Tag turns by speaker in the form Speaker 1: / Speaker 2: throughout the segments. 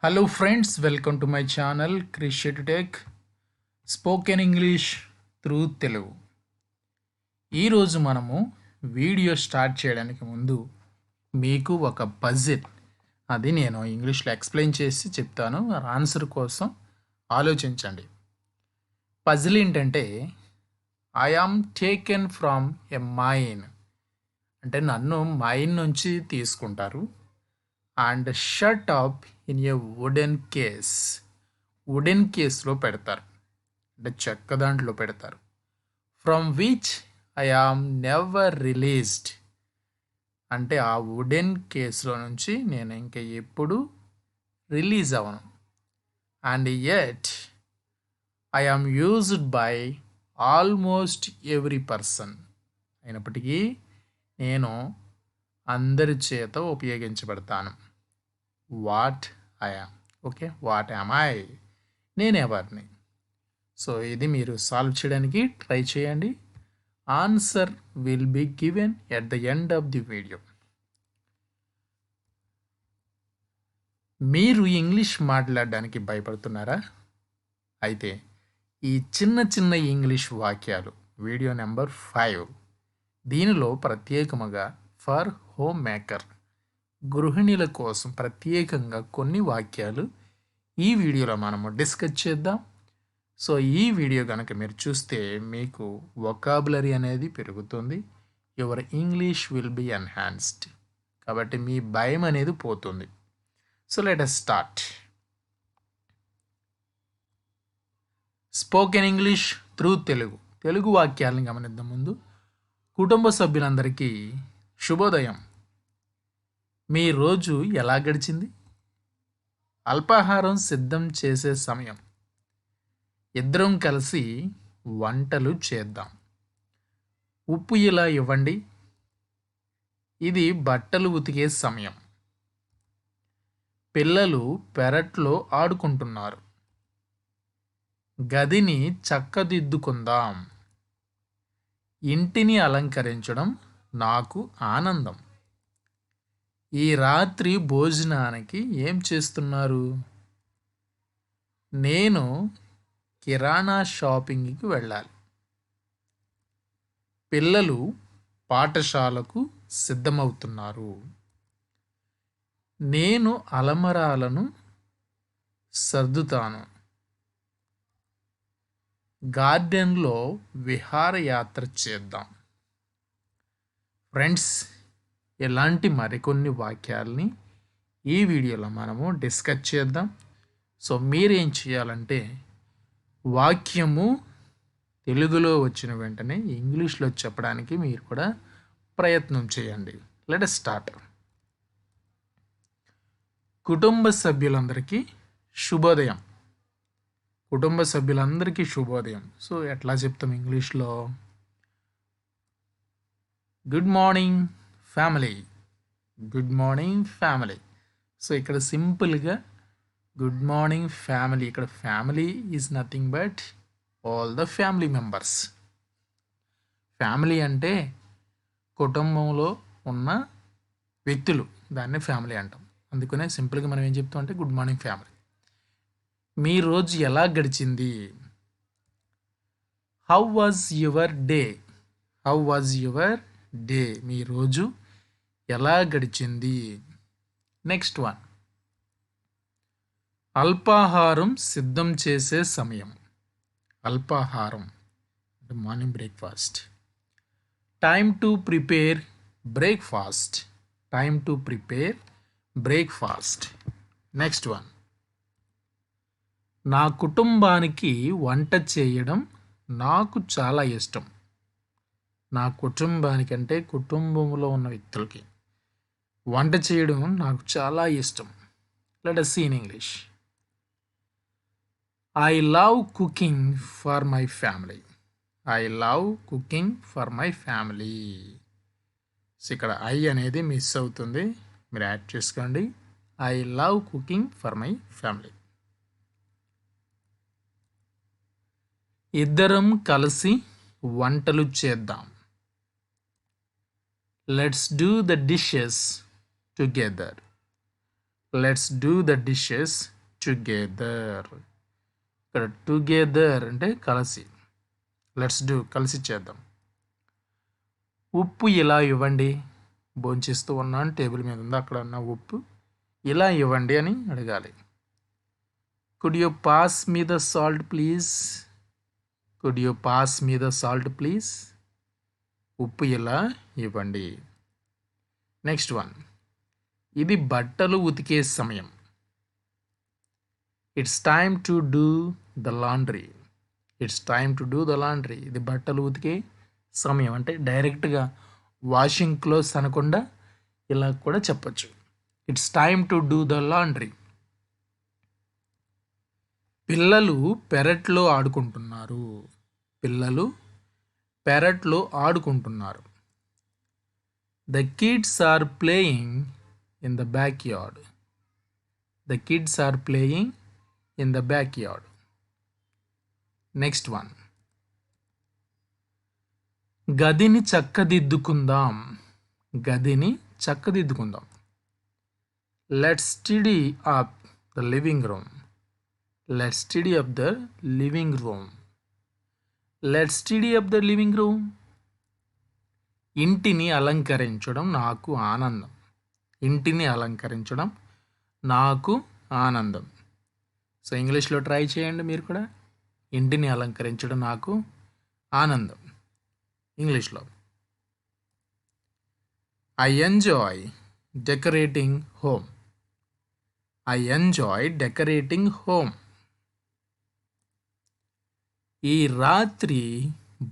Speaker 1: Hello friends, welcome to my channel Krish Tech spoken English through Telugu. ఈరోజు మనము video start చేయడానికి ముందు మీకు ఒక పజిల్ అది నేను ఇంగ్లీష్లో ఎక్స్ప్లెయిన్ చేసి చెప్తాను. ఆన్సర్ కోసం ఆలోచించండి. పజిల్ ఏంటంటే I am taken from a mine అంటే నన్ను మైన్ నుంచి తీసుకుంటారు and shut up in a wooden case. Wooden కేస్లో పెడతారు అంటే చెక్క దాంట్లో పెడతారు. From which I am never released అంటే ఆ వుడెన్ కేసులో నుంచి నేను ఇంకా ఎప్పుడు రిలీజ్ అవ్వను. And yet I am used by almost every person అయినప్పటికీ నేను అందరి చేత ఉపయోగించబడతాను. What I am. Okay, what am I, నేను ఎవరిని. సో ఇది మీరు సాల్వ్ చేయడానికి ట్రై చేయండి. Answer will be given at the end of the video. మీరు ఇంగ్లీష్ మాట్లాడడానికి భయపడుతున్నారా? అయితే ఈ చిన్న చిన్న ఇంగ్లీష్ వాక్యాలు వీడియో నెంబర్ 5 దీనిలో ప్రత్యేకముగా ఫర్ హోమ్ మేకర్ గృహిణుల కోసం ప్రత్యేకంగా కొన్ని వాక్యాలు ఈ వీడియోలో మనము డిస్కస్ చేద్దాం. సో ఈ వీడియో కనుక మీరు చూస్తే మీకు వొకాబులరీ అనేది పెరుగుతుంది. Your English will be enhanced. కాబట్టి మీ భయం అనేది పోతుంది. So let us start. Spoken English through Telugu. Telugu వాక్యాలను గమనిద్దాం. ముందు కుటుంబ సభ్యులందరికీ శుభోదయం. మీ రోజు ఎలా గడిచింది? అల్పాహారం సిద్ధం చేసే సమయం. ఇద్దరం కలిసి వంటలు చేద్దాం. ఉప్పు ఇలా ఇవ్వండి. ఇది బట్టలు ఉతికే సమయం. పిల్లలు పెరట్లో ఆడుకుంటున్నారు. గదిని చక్కదిద్దుకుందాం. ఇంటిని అలంకరించడం నాకు ఆనందం. ఈ రాత్రి భోజనానికి ఏం చేస్తున్నారు? నేను కిరాణా షాపింగ్కి వెళ్ళాలి. పిల్లలు పాఠశాలకు సిద్ధమవుతున్నారు. నేను అలమరాలను సర్దుతాను. గార్డెన్లో విహారయాత్ర చేద్దాం. ఫ్రెండ్స్, ఇలాంటి మరికొన్ని వాక్యాలని ఈ వీడియోలో మనము డిస్కస్ చేద్దాం. సో మీరేం చేయాలంటే వాక్యము తెలుగులో వచ్చిన వెంటనే ఇంగ్లీష్లో చెప్పడానికి మీరు కూడా ప్రయత్నం చేయండి. Let us start. కుటుంబ సభ్యులందరికీ శుభోదయం. కుటుంబ సభ్యులందరికీ శుభోదయం. సో ఎట్లా చెప్తాం ఇంగ్లీష్లో? Good morning family. Good morning family. So ఇక్కడ సింపుల్గా గుడ్ మార్నింగ్ ఫ్యామిలీ. ఇక్కడ family is nothing but all the family members. Family అంటే కుటుంబంలో ఉన్న వ్యక్తులు, దాన్ని ఫ్యామిలీ అంటాం. అందుకనే సింపుల్గా మనం ఏం చెప్తాం అంటే గుడ్ మార్నింగ్ ఫ్యామిలీ. మీ రోజు ఎలా గడిచింది? How was your day? How was your day? మీ రోజు ఎలా గడిచింది? నెక్స్ట్ వన్, అల్పాహారం సిద్ధం చేసే సమయం. అల్పాహారం అంటే morning breakfast. Time to prepare breakfast. Time to prepare breakfast. Next one, నా కుటుంబానికి వంట చేయడం నాకు చాలా ఇష్టం. నా కుటుంబానికి అంటే కుటుంబంలో ఉన్న వ్యక్తులకి వంట చేయడం నాకు చాలా ఇష్టం. Let us see in English. I love cooking for my family. I love cooking for my family. So ఇక్కడ ఐ అనేది మిస్ అవుతుంది, మీరు యాడ్ చేసుకోండి. I love cooking for my family. ఇద్దరం కలిసి వంటలు చేద్దాం. Let's do the dishes together. Let's do the dishes together. ఇక్కడ టుగెదర్ అంటే కలిసి. లెట్స్ డూ, కలిసి చేద్దాం. ఉప్పు ఇలా ఇవ్వండి. భోంచేస్తూ ఉన్నాను, టేబుల్ మీద ఉంది, అక్కడ ఉన్న ఉప్పు ఇలా ఇవ్వండి అని అడగాలి. Could you pass me the salt please? Could you pass me the salt please? ఉప్పు ఇలా ఇవ్వండి. నెక్స్ట్ వన్, ఇది బట్టలు ఉతికే సమయం. It's time to do the laundry. It's time to do the laundry. ఇది బట్టలు ఉతికే సమయం అంటే డైరెక్ట్గా వాషింగ్ క్లోత్స్ అనకుండా ఇలా కూడా చెప్పచ్చు. It's time to do the laundry. పిల్లలు పెరట్లో ఆడుకుంటున్నారు. పిల్లలు పెరట్లో ఆడుకుంటున్నారు. The kids are playing in the back yard. The kids are playing in the back yard. Next one, గదిని చక్కదిద్దుకుందాం. గదిని చక్కదిద్దుకుందాం. Let's study up the living room. Let's study up the living room. Let's study up the living room. ఇంటిని అలంకరించడం నాకు ఆనందం. ఇంటిని అలంకరించడం నాకు ఆనందం. సో ఇంగ్లీష్లో ట్రై చేయండి మీరు కూడా. ఇంటిని అలంకరించడం నాకు ఆనందం. ఇంగ్లీష్లో, I enjoy decorating home. I enjoy decorating home. ఈ రాత్రి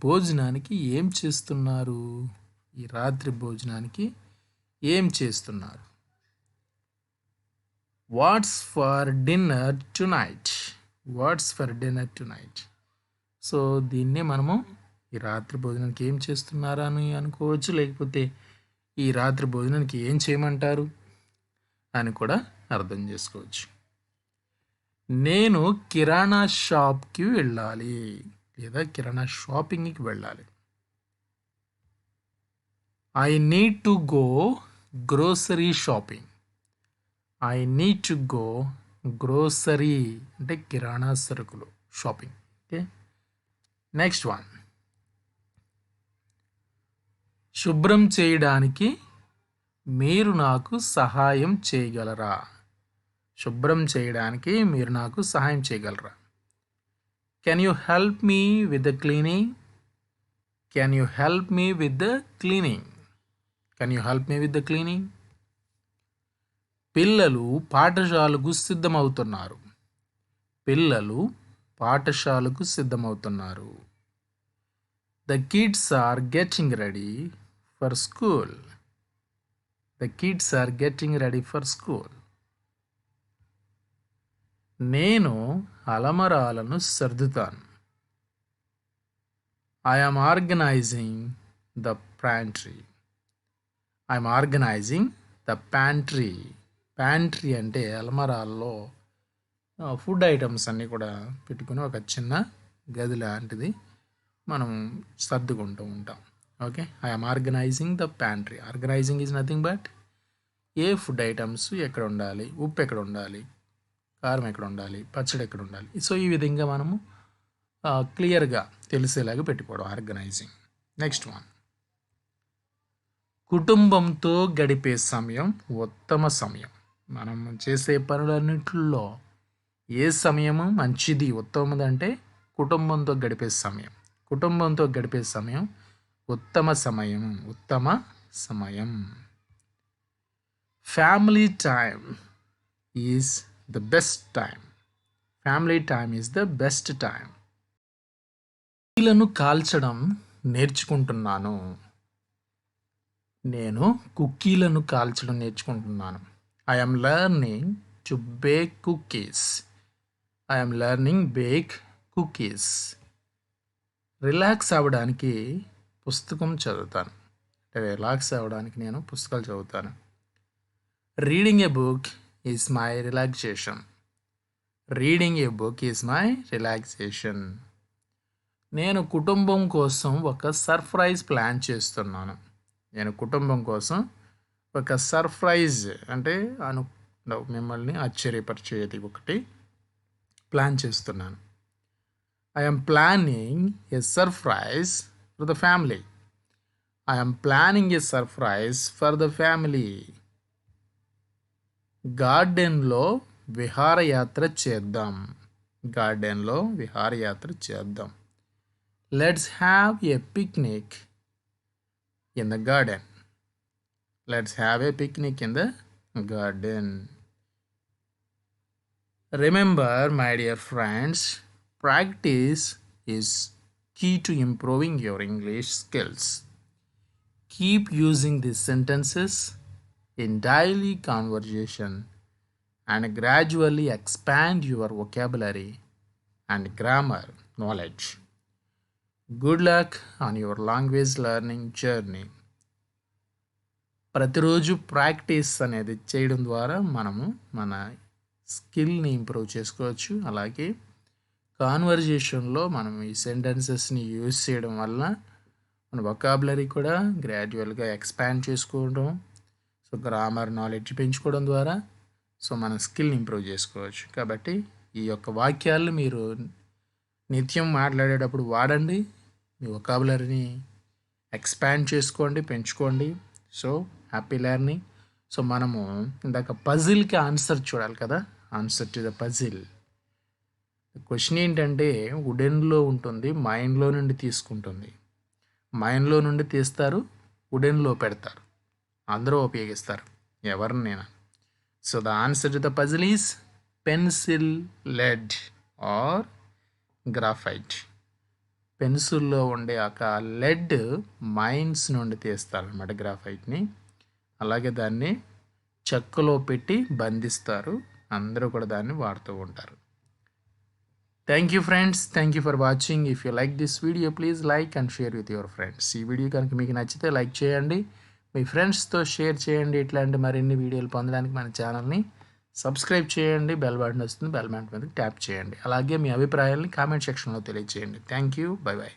Speaker 1: భోజనానికి ఏం చేస్తున్నారు? ఈ రాత్రి భోజనానికి ఏం చేస్తున్నారు? What's for dinner tonight? What's for dinner tonight? So దీన్నే మనము ఈ రాత్రి భోజనానికి ఏం చేస్తున్నారా అని అనుకోవచ్చు, లేకపోతే ఈ రాత్రి భోజనానికి ఏం చేయమంటారు అని కూడా అర్థం చేసుకోవచ్చు. నేను కిరాణా షాప్కి వెళ్ళాలి లేదా కిరాణా షాపింగ్కి వెళ్ళాలి. I need to go grocery shopping. I need to go grocery అంటే కిరాణా సరుకులు షాపింగ్. ఓకే, నెక్స్ట్ వన్, శుభ్రం చేయడానికి మీరు నాకు సహాయం చేయగలరా? శుభ్రం చేయడానికి మీరు నాకు సహాయం చేయగలరా? Can you help me with the cleaning? Can you help me with the cleaning? Can you help me with the cleaning? పిల్లలు పాఠశాలకు సిద్ధమవుతున్నారు. పిల్లలు పాఠశాలకు సిద్ధమవుతున్నారు. The kids are getting ready for school. The kids are getting ready for school. నేను అలమరాలను సర్దుతాను. I am organising the pantry. I am organising the pantry. Pantry అంటే అలమరాల్లో ఫుడ్ ఐటమ్స్ అన్నీ కూడా పెట్టుకుని ఒక చిన్న గది లాంటిది మనం సర్దుకుంటూ ఉంటాం. Okay, I am organising the pantry. Organising is nothing but ఏ ఫుడ్ ఐటమ్స్ ఎక్కడ ఉండాలి, ఉప్పు ఎక్కడ ఉండాలి, కారం ఎక్కడ ఉండాలి, పచ్చడి ఎక్కడ ఉండాలి. సో ఈ విధంగా మనము క్లియర్గా తెలిసేలాగా పెట్టుకోవడం ఆర్గనైజింగ్. నెక్స్ట్ వన్, కుటుంబంతో గడిపే సమయం ఉత్తమ సమయం. మనం చేసే పనులన్నింటిలో ఏ సమయము మంచిది, ఉత్తమది అంటే కుటుంబంతో గడిపే సమయం. కుటుంబంతో గడిపే సమయం ఉత్తమ సమయం. ఉత్తమ సమయం. Family time is the best time. Family time is the best time. కుక్కీలను కాల్చడం నేర్చుకుంటున్నాను. నేను కుక్కీలను కాల్చడం నేర్చుకుంటున్నాను. I am learning to bake cookies. I am learning bake cookies. Relax అవ్వడానికి పుస్తకం చదువుతాను. రిలాక్స్ అవ్వడానికి నేను పుస్తకాలు చదువుతాను. Reading a book is my relaxation. Reading a book is my relaxation. నేను కుటుంబం కోసం ఒక సర్ప్రైజ్ ప్లాన్ చేస్తున్నాను. నేను కుటుంబం కోసం ఒక సర్ప్రైజ్ అంటే మిమ్మల్ని ఆశ్చర్యపరిచేది ఒకటి ప్లాన్ చేస్తున్నాను. I am planning a surprise for the family. I am planning a surprise for the family. గార్డెన్లో విహారయాత్ర చేద్దాం. గార్డెన్లో విహారయాత్ర చేద్దాం. Let's have a picnic in the garden. Let's have a picnic in the garden. Remember, my dear friends, practice is key to improving your English skills. Keep using these sentences in daily conversation and gradually expand your vocabulary and grammar knowledge. Good luck on your language learning journey. ప్రతిరోజు practice అనేది చేయడం ద్వారా మనము మన స్కిల్ని improve చేసుకోవచ్చు. అలాగే కాన్వర్జేషన్లో మనం ఈ సెంటెన్సెస్ని యూజ్ చేయడం వల్ల మన వొకాబులరీ కూడా గ్రాడ్యువల్గా ఎక్స్పాండ్ చేసుకోవడం, సో గ్రామర్ నాలెడ్జ్ పెంచుకోవడం ద్వారా సో మన స్కిల్ని ఇంప్రూవ్ చేసుకోవచ్చు. కాబట్టి ఈ యొక్క వాక్యాలు మీరు నిత్యం మాట్లాడేటప్పుడు వాడండి, మీ వొకాబులరీని ఎక్స్పాండ్ చేసుకోండి, పెంచుకోండి. So happy learning. సో మనము ఇందాక పజిల్కి ఆన్సర్ చూడాలి కదా, answer to the puzzle. Question ఏంటంటే వుడెన్లో ఉంటుంది, మైండ్లో నుండి తీసుకుంటుంది. మైండ్లో నుండి తీస్తారు, వుడెన్లో పెడతారు, అందరూ ఉపయోగిస్తారు, ఎవరిని నేను. So the answer to the puzzle is pencil, lead or graphite. పెన్సిల్లో ఉండే ఒక లెడ్ మైన్స్ నుండి తీస్తారనమాట గ్రాఫైట్ని. అలాగే దాన్ని చెక్కలో పెట్టి బంధిస్తారు, అందరూ కూడా దాన్ని వాడుతూ ఉంటారు. Thank you friends, thank you for watching. If you like this video please like and share with your friends. ఈ వీడియో కనుక మీకు నచ్చితే లైక్ చేయండి, మీ ఫ్రెండ్స్తో షేర్ చేయండి. ఇట్లాంటి మరిన్ని వీడియోలు పొందడానికి మన ఛానల్ని సబ్స్క్రైబ్ చేయండి. బెల్ బటన్ వస్తుంది, బెల్ బటన్ మీద ట్యాప్ చేయండి. అలాగే మీ అభిప్రాయాల్ని కామెంట్ సెక్షన్లో తెలియజేయండి. Thank you, by by.